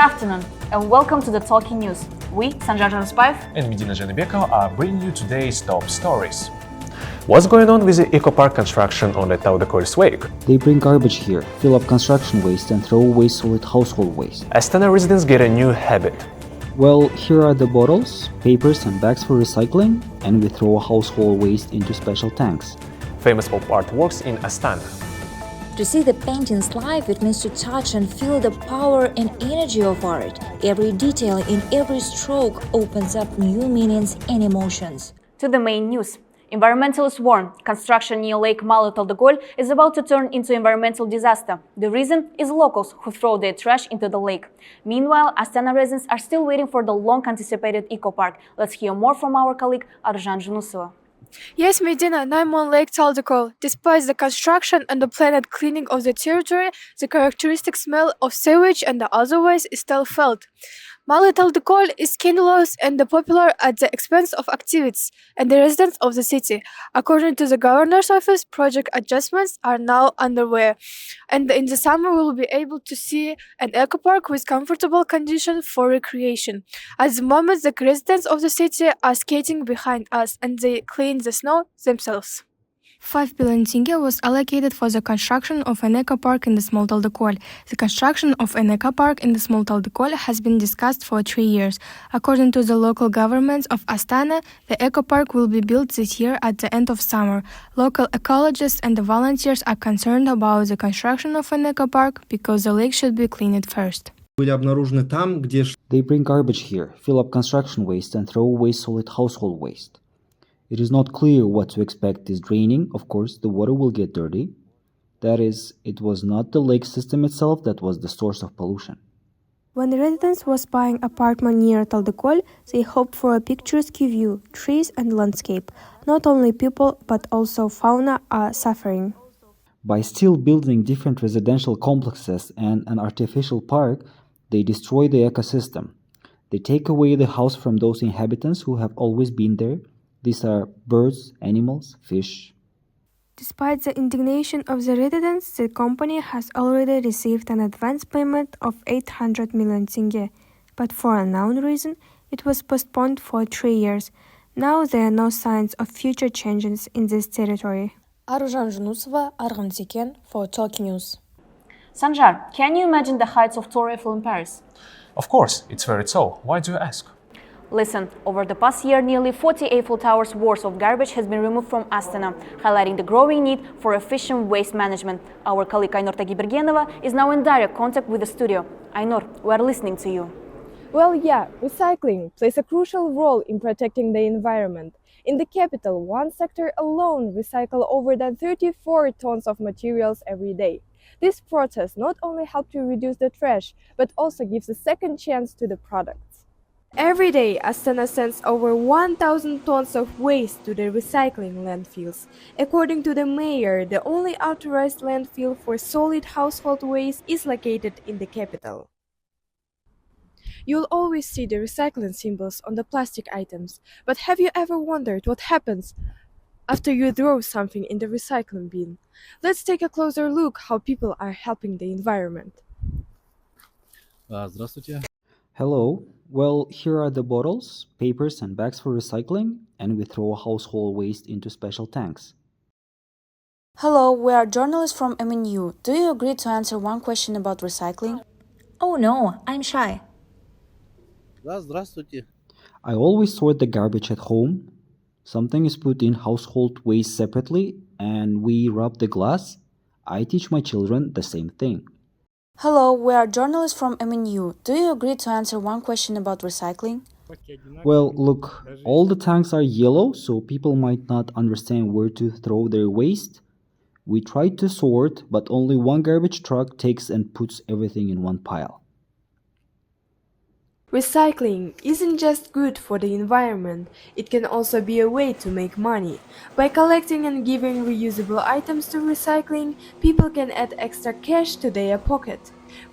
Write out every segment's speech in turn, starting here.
afternoon and welcome to the TalkyNews. We, Sanjar Januspaev and Medina Janibekov, are bringing you today's top stories. What's going on with the eco park construction on the TalkyNews wake? They bring garbage here, fill up construction waste and throw away solid household waste. Astana residents get a new habit. Well, here are the bottles, papers and bags for recycling, and we throw household waste into special tanks. Famous pop art works in Astane. To see the paintings live, it means to touch and feel the power and energy of art. Every detail in every stroke opens up new meanings and emotions. To the main news. Environmentalists warn construction near Lake Malu-Taldegol is about to turn into environmental disaster. The reason is locals who throw their trash into the lake. Meanwhile, Astana residents are still waiting for the long-anticipated eco park. Let's hear more from our colleague Arjan Junusova. Yes, Medina, I'm on Lake Taldegol. Despite the construction and the planned cleaning of the territory, the characteristic smell of sewage and the other waste is still felt. Malu Taldegol is scandalous and popular at the expense of activities and the residents of the city. According to the governor's office, project adjustments are now underway, and in the summer we will be able to see an eco park with comfortable conditions for recreation. At the moment, the residents of the city are skating behind us and they clean the snow themselves. 5 billion tenge was allocated for the construction of an eco park in the small Taldegol. The construction of an eco park in the small Taldegol has been discussed for 3 years. According to the local government of Астане, the eco park will be built this year at the end of summer. Local ecologists and the volunteers are concerned about the construction of an eco park because the lake should be cleaned first. They bring garbage here, fill up construction waste and throw away solid household waste. It is not clear what to expect is draining. Of course, the water will get dirty. That is, it was not the lake system itself that was the source of pollution. When the residents was buying apartment near Taldegol, they hoped for a picturesque view, trees and landscape. Not only people, but also fauna are suffering. By still building different residential complexes and an artificial park, they destroy the ecosystem. They take away the house from those inhabitants who have always been there. These are birds, animals, fish. Despite the indignation of the residents, the company has already received an advance payment of 800 million tenge. But for an unknown reason, it was postponed for 3 years. Now there are no signs of future changes in this territory. Arjan Junusova, Argan Ziken for TalkyNews. Sanjar, can you imagine the heights of Tour Eiffel in Paris? Of course, it's very tall. Why do you ask? Listen, over the past year, nearly 40 Eiffel Towers worth of garbage has been removed from Astana, highlighting the growing need for efficient waste management. Our colleague Aynur Tagibergenova is now in direct contact with the studio. Aynur, we are listening to you. Well, yeah, recycling plays a crucial role in protecting the environment. In the capital, one sector alone recycles over than 34 tons of materials every day. This process not only helps to reduce the trash, but also gives a second chance to the products. Every day, Astana sends over 1,000 tons of waste to the recycling landfills. According to the mayor, the only authorized landfill for solid household waste is located in the capital. You'll always see the recycling symbols on the plastic items, but have you ever wondered what happens after you throw something in the recycling bin? Let's take a closer look how people are helping the environment. Здравствуйте. Hello. Well, here are the bottles, papers and bags for recycling, and we throw household waste into special tanks. Hello, we are journalists from MNU. Do you agree to answer one question about recycling? Oh no, I'm shy. Здравствуйте. I always sort the garbage at home. Something is put in household waste separately, and we rub the glass. I teach my children the same thing. Hello, we are journalists from MNU. Do you agree to answer one question about recycling? Well, look, all the tanks are yellow, so people might not understand where to throw their waste. We try to sort, but only one garbage truck takes and puts everything in one pile. Recycling isn't just good for the environment, it can also be a way to make money. By collecting and giving reusable items to recycling, people can add extra cash to their pocket.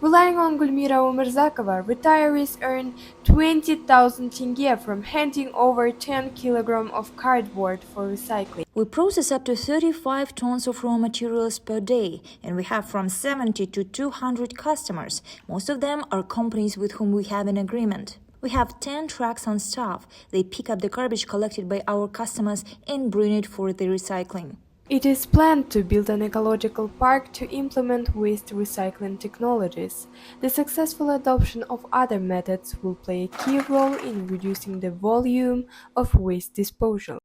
Relying on Gulmira Umarzakova, retirees earn 20,000 tenge from handing over 10 kilograms of cardboard for recycling. We process up to 35 tons of raw materials per day, and we have from 70 to 200 customers. Most of them are companies with whom we have an agreement. We have 10 trucks on staff. They pick up the garbage collected by our customers and bring it for the recycling. It is planned to build an ecological park to implement waste recycling technologies. The successful adoption of other methods will play a key role in reducing the volume of waste disposal.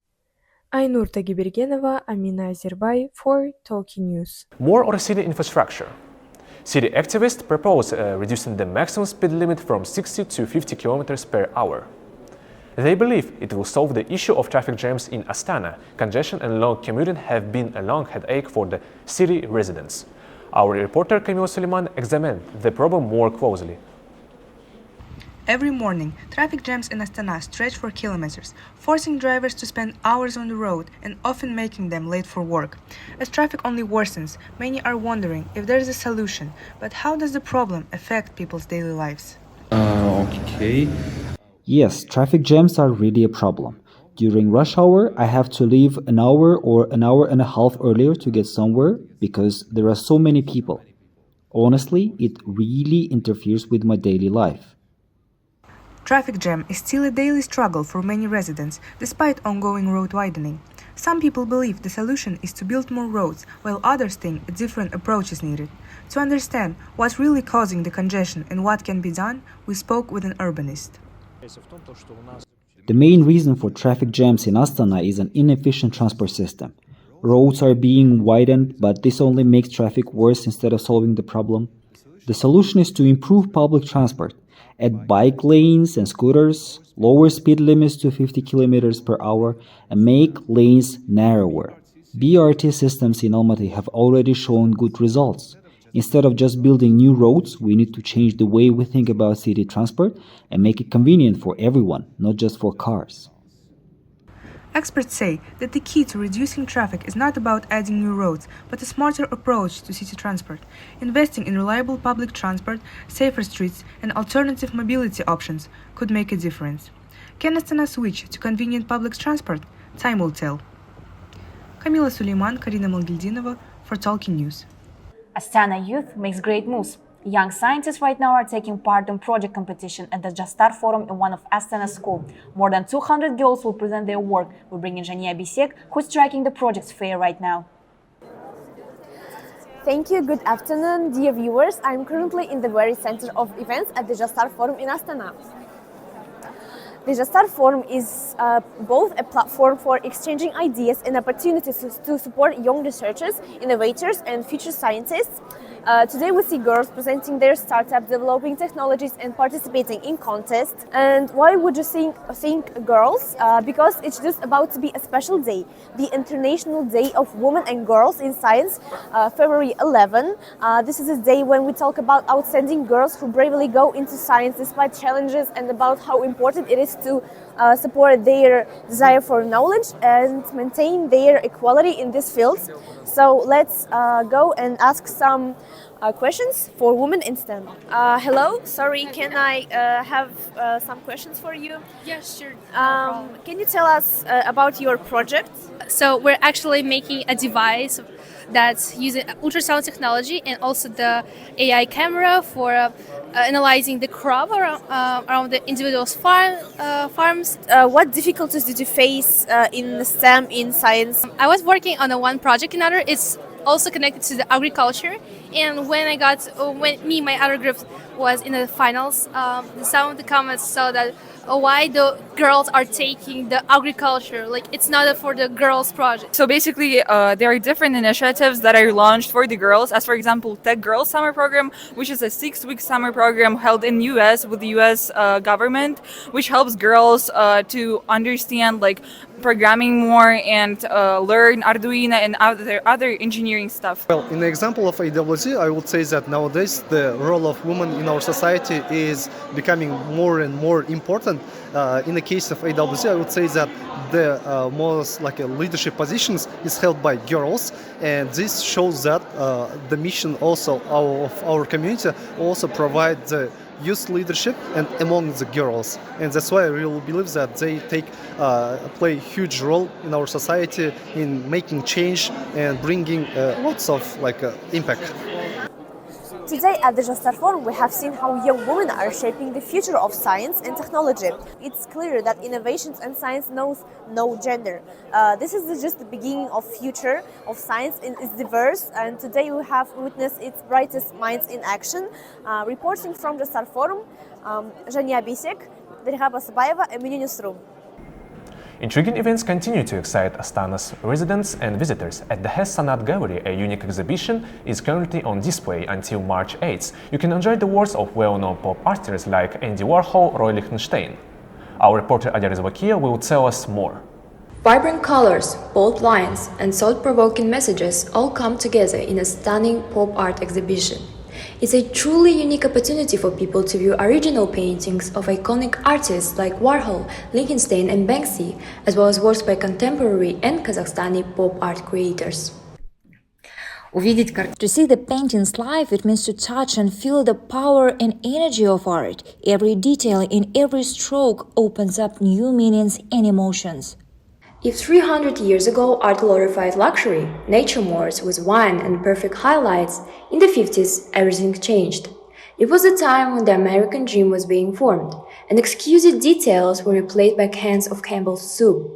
Aynur Tagibirgenova, Amina Azerbay for TalkyNews. More on city infrastructure. City activists propose reducing the maximum speed limit from 60 to 50 kilometers per hour. They believe it will solve the issue of traffic jams in Astana. Congestion and long commuting have been a long headache for the city residents. Our reporter Kamil Suleiman examined the problem more closely. Every morning, traffic jams in Astana stretch for kilometers, forcing drivers to spend hours on the road and often making them late for work. As traffic only worsens, many are wondering if there is a solution, but how does the problem affect people's daily lives? Okay. Yes, traffic jams are really a problem. During rush hour, I have to leave an hour or an hour and a half earlier to get somewhere because there are so many people. Honestly, it really interferes with my daily life. Traffic jam is still a daily struggle for many residents, despite ongoing road widening. Some people believe the solution is to build more roads, while others think a different approach is needed. To understand what's really causing the congestion and what can be done, we spoke with an urbanist. The main reason for traffic jams in Astana is an inefficient transport system. Roads are being widened, but this only makes traffic worse instead of solving the problem. The solution is to improve public transport, add bike lanes and scooters, lower speed limits to 50 kilometers per hour, and make lanes narrower. BRT systems in Almaty have already shown good results. Instead of just building new roads, we need to change the way we think about city transport and make it convenient for everyone, not just for cars. Experts say that the key to reducing traffic is not about adding new roads, but a smarter approach to city transport. Investing in reliable public transport, safer streets, and alternative mobility options could make a difference. Can Astana switch to convenient public transport? Time will tell. Kamila Suleiman, Karina Malgildinova for TalkyNews. Astana youth makes great moves. Young scientists right now are taking part in project competition at the Jastar Forum in one of Astana's schools. More than 200 girls will present their work. We bring in Zhania Bisek, who is tracking the project's fair right now. Thank you. Good afternoon, dear viewers. I'm currently in the very center of events at the Jastar Forum in Astana. The Jastar Forum is both a platform for exchanging ideas and opportunities to support young researchers, innovators, and future scientists. Today we see girls presenting their startups, developing technologies, and participating in contests. And why would you think girls? Because it's just about to be a special day, the International Day of Women and Girls in Science, February 11. This is a day when we talk about outstanding girls who bravely go into science despite challenges, and about how important it is to support their desire for knowledge and maintain their equality in this field. So let's go and ask some questions for women in STEM. Hello, sorry, can I have some questions for you? Yes, sure. Can you tell us about your project? So we're actually making a device that's using ultrasound technology and also the AI camera for analyzing the crop around the individual's farms. What difficulties did you face in STEM, in science? I was working on one project in other. It's also connected to the agriculture. And when my other group was in the finals, some of the comments saw that why the girls are taking the agriculture, like it's not for the girls project. So basically there are different initiatives that are launched for the girls, as for example Tech Girls Summer Program, which is a 6-week summer program held in US with the US government, which helps girls to understand like programming more and learn Arduino and other engineering stuff. Well, in the example of AWC, I would say that nowadays the role of women in in our society is becoming more and more important. In the case of AWC, I would say that the most leadership positions is held by girls, and this shows that the mission also of our community also provide the youth leadership and among the girls, and that's why I really believe that they play a huge role in our society in making change and bringing lots of impact. Today at the Jastar Forum, we have seen how young women are shaping the future of science and technology. It's clear that innovations and science knows no gender. This is just the beginning of future of science, and it's diverse. And today we have witnessed its brightest minds in action. Reporting from Jastar Forum, Jania Bisek, Derha Basabayeva, MNU Newsroom. Intriguing events continue to excite Astane's residents and visitors. At the Hes Sanat Gallery, a unique exhibition is currently on display until March 8th. You can enjoy the works of well-known pop artists like Andy Warhol, Roy Lichtenstein. Our reporter Adia Rizvakia will tell us more. Vibrant colors, bold lines, and thought-provoking messages all come together in a stunning pop art exhibition. It's a truly unique opportunity for people to view original paintings of iconic artists like Warhol, Lichtenstein, and Banksy, as well as works by contemporary and Kazakhstani pop art creators. To see the paintings live, it means to touch and feel the power and energy of art. Every detail in every stroke opens up new meanings and emotions. If 300 years ago art glorified luxury, nature modes with wine and perfect highlights, in the 50s everything changed. It was a time when the American dream was being formed, and exquisite details were replaced by cans of Campbell's soup.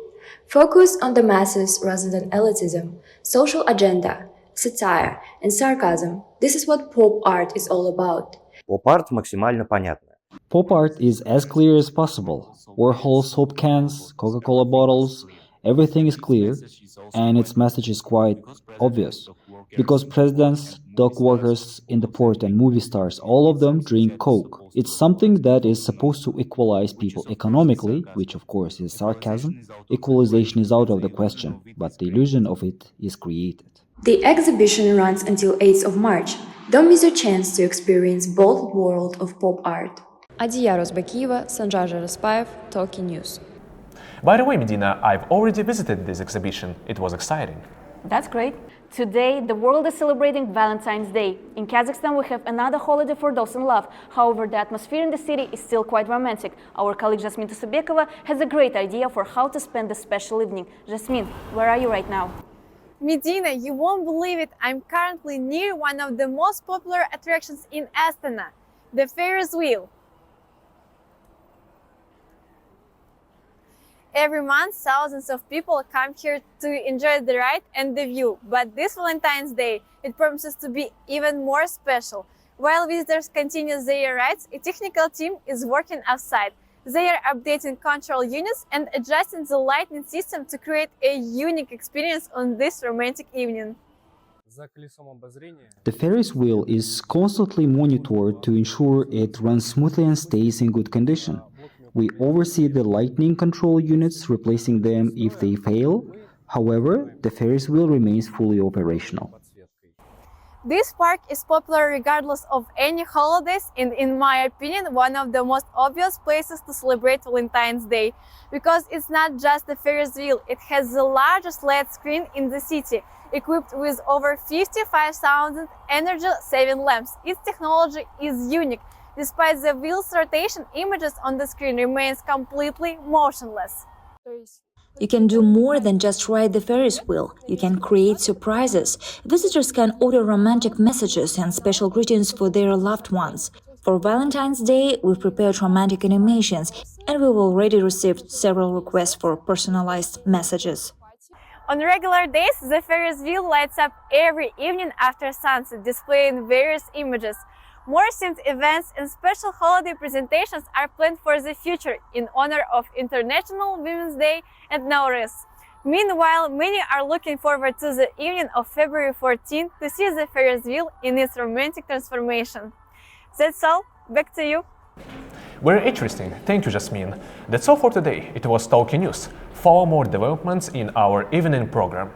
Focus on the masses rather than elitism, social agenda, satire and sarcasm. This is what pop art is all about. Поп-арт максимально понятно. Pop art is as clear as possible. Warhol soap cans, Coca-Cola bottles, everything is clear, and its message is quite obvious. Because presidents, dock workers in the port, and movie stars, all of them drink Coke. It's something that is supposed to equalize people economically, which of course is sarcasm. Equalization is out of the question, but the illusion of it is created. The exhibition runs until 8th of March. Don't miss your chance to experience both world of pop art. Adia Rozbakiyeva, Sanjar Raspayev, TalkyNews. By the way, Medina, I've already visited this exhibition. It was exciting. That's great. Today, the world is celebrating Valentine's Day. In Kazakhstan, we have another holiday for those in love. However, the atmosphere in the city is still quite romantic. Our colleague Jasmine Tusubekova has a great idea for how to spend this special evening. Jasmine, where are you right now? Medina, you won't believe it. I'm currently near one of the most popular attractions in Astana, the Ferris wheel. Every month, thousands of people come here to enjoy the ride and the view, but this Valentine's Day, it promises to be even more special. While visitors continue their rides, a technical team is working outside. They are updating control units and adjusting the lighting system to create a unique experience on this romantic evening. The Ferris wheel is constantly monitored to ensure it runs smoothly and stays in good condition. We oversee the lighting control units, replacing them if they fail. However, the Ferris wheel remains fully operational. This park is popular regardless of any holidays, and in my opinion, one of the most obvious places to celebrate Valentine's Day. Because it's not just a Ferris wheel, it has the largest LED screen in the city, equipped with over 55,000 energy-saving lamps. Its technology is unique. Despite the wheel's rotation, images on the screen remains completely motionless. You can do more than just ride the Ferris wheel. You can create surprises. Visitors can order romantic messages and special greetings for their loved ones. For Valentine's Day, we've prepared romantic animations, and we've already received several requests for personalized messages. On regular days, the Ferris wheel lights up every evening after sunset, displaying various images. More themed events and special holiday presentations are planned for the future in honor of International Women's Day and Nowruz. Meanwhile, many are looking forward to the evening of February 14 to see the Ferris wheel in its romantic transformation. That's all. Back to you. Very interesting. Thank you, Jasmine. That's all for today. It was TalkyNews. Follow more developments in our evening program.